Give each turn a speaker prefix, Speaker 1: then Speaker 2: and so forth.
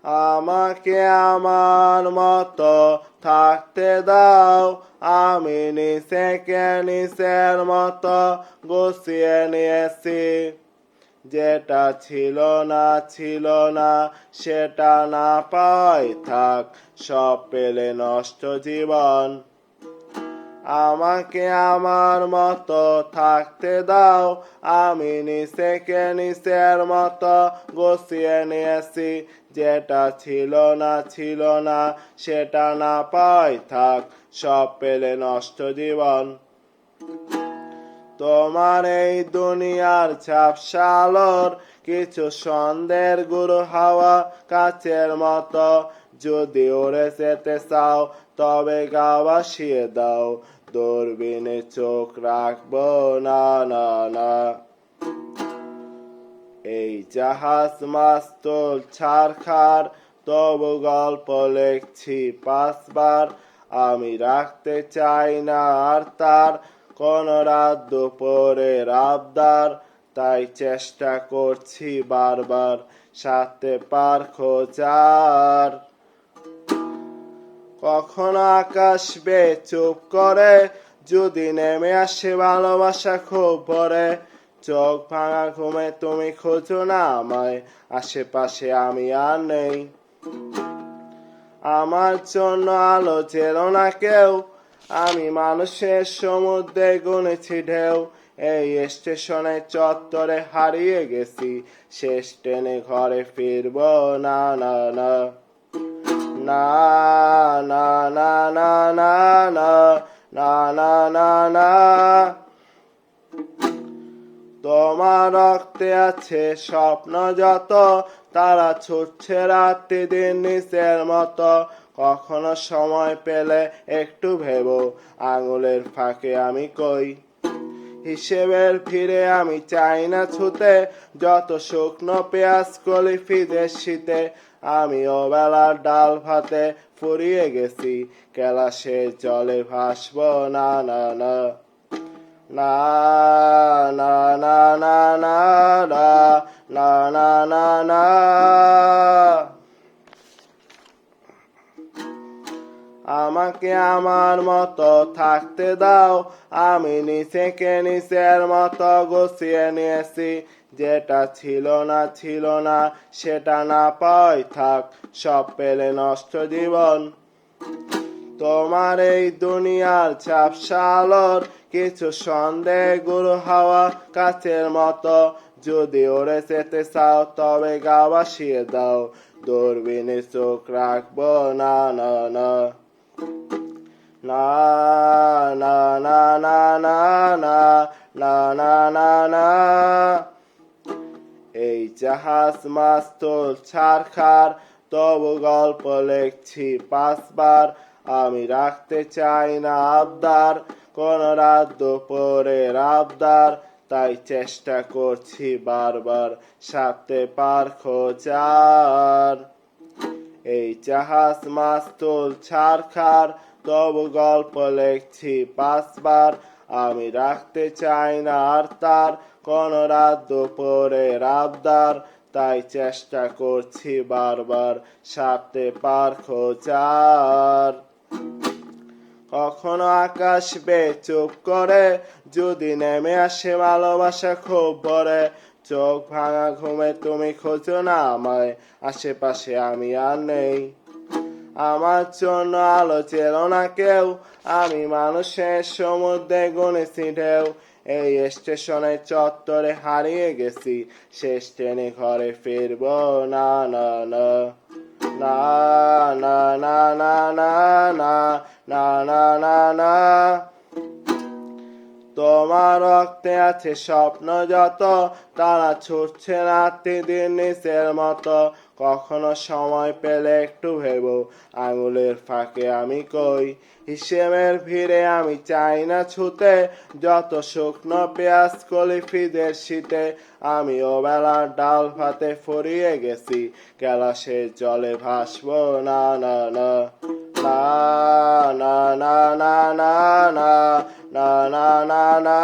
Speaker 1: আমাকে আমার মতো থাকতে দাও, আমি নিজেকে নিজের মতো গুছিয়ে নিয়েছি। যেটা ছিল না সেটা না পাই থাক, সব পেলে নষ্ট জীবন। আমাকে আমার মতো থাকতে দাও, আমি নিজেকে নিজের মতো গুছিয়ে নিয়েছি। যেটা ছিল না সেটা না পাই থাক, সব পেলে নষ্ট জীবন। তোমার এই দুনিয়ার ঝাপসা আলোর কিছু সন্দেহের গুরু হাওয়া কাচের মতো। যদি উড়ে যেতে চাও তবে গা ভাসিয়ে দাও, দূরবীনে চোখ রাখবো না না না। এই জাহাজ মাস্তুল ছারখার, তবু গল্প লিখছি 5 বার। আমি রাখতে চাই না আর তার কোন রাত দুপুরের আবদার, তাই চেষ্টা করছি বারবার সাথে পার খোঁজার। কখনো আকাশ বেয়ে চুপ করে, যদি নেমে আসে ভালোবাসা খুব ভরে। চোখ ভাঙা ঘুমে তুমি খোঁজো না আমায়, আশেপাশে আমি আর নেই। আমার জন্য আলো জেলো না কেউ, আমি মানুষের সমুদ্রে গুনেছি ঢেউ। এই স্টেশনে চত্বরে হারিয়ে গেছি, শেষ ট্রেনে ঘরে ফিরবো না না না না না না না না না না না না না। তোমার রক্তে আছে স্বপ্ন যত, তারা ছুটছে রাত্রি দিন নিজের মতো। কখনো সময় পেলে একটু ভেবো, আঙুলের ফাঁকে আমি কই। হিসেবের ভিড়ে আমি চাই না ছুতে, যত শুকনো পেঁয়াজ কলি ফিদের শীতে। আমি ওবেলার ডাল ভাতে ফুরিয়ে গেছি, কেলাসের জলে ভাসবো না না না না না না না না না না না না। আমাকে আমার মতো থাকতে দাও, আমি নিজেকে নিজের মতো গুছিয়ে নিয়েছি। যেটা ছিল না সেটা না পাই থাক, সব পেলে নষ্ট জীবন। তোমার এই দুনিয়ার ঝাপসা আলোর কিছু সন্দেহ গুরু হাওয়া কাচের মতো। যদি উড়ে যেতে চাও তবে গা ভাসিয়ে দাও, দূরবীনে চোখ রাখবো না না না না না না না না না না না না না। এই জাহাজ মাস্তুল ছারখার, তবু গল্প লিখছি 5 বার। আমি রাখতে চাই না আবদার, কোন রাত দুপুরের আবদার, তাই চেষ্টা করছি বারবার সাথে পার খোঁজার। এই জাহাজ মাস্তুল ছারখার, তবু গল্প লিখছি 5 বার। আমি রাখতে চাই না আর তার কোন রাত দুপুরের আবদার, তাই চেষ্টা করছি বারবার সাথে পার খোঁজার। কখনো আকাশ বেয়ে চুপ করে, যদি নেমে আসে ভালোবাসা খুব ভরে। চোখ ভাঙা ঘুমে তুমি খোঁজো না আমায়, আশেপাশে আমি আর নেই। আমার জন্য আলো জেলো না কেউ, আমি মানুষের সমুদ্রে গুনেছি ঢেউ। এই স্টেশনে চত্বরে হারিয়ে গেছি, শেষ ট্রেনে ঘরে ফিরবো না না না না না না না না না না না না না। তোমার রক্তে আছে স্বপ্ন যত, তারা ছুটছে রাত্রি দিন নিজের মতো। কখনো সময় পেলে একটু ভেবো, আঙুলের ফাঁকে আমি কই। হিসেবের ভিড়ে আমি চাই না ছুতে, যত শুকনো পেঁয়াজ কলি ফিদের শীতে। আমি ওবেলার ডাল ভাতে ফুরিয়ে গেছি, কেলাসের জলে ভাসবো না না না না না না না না না না না না।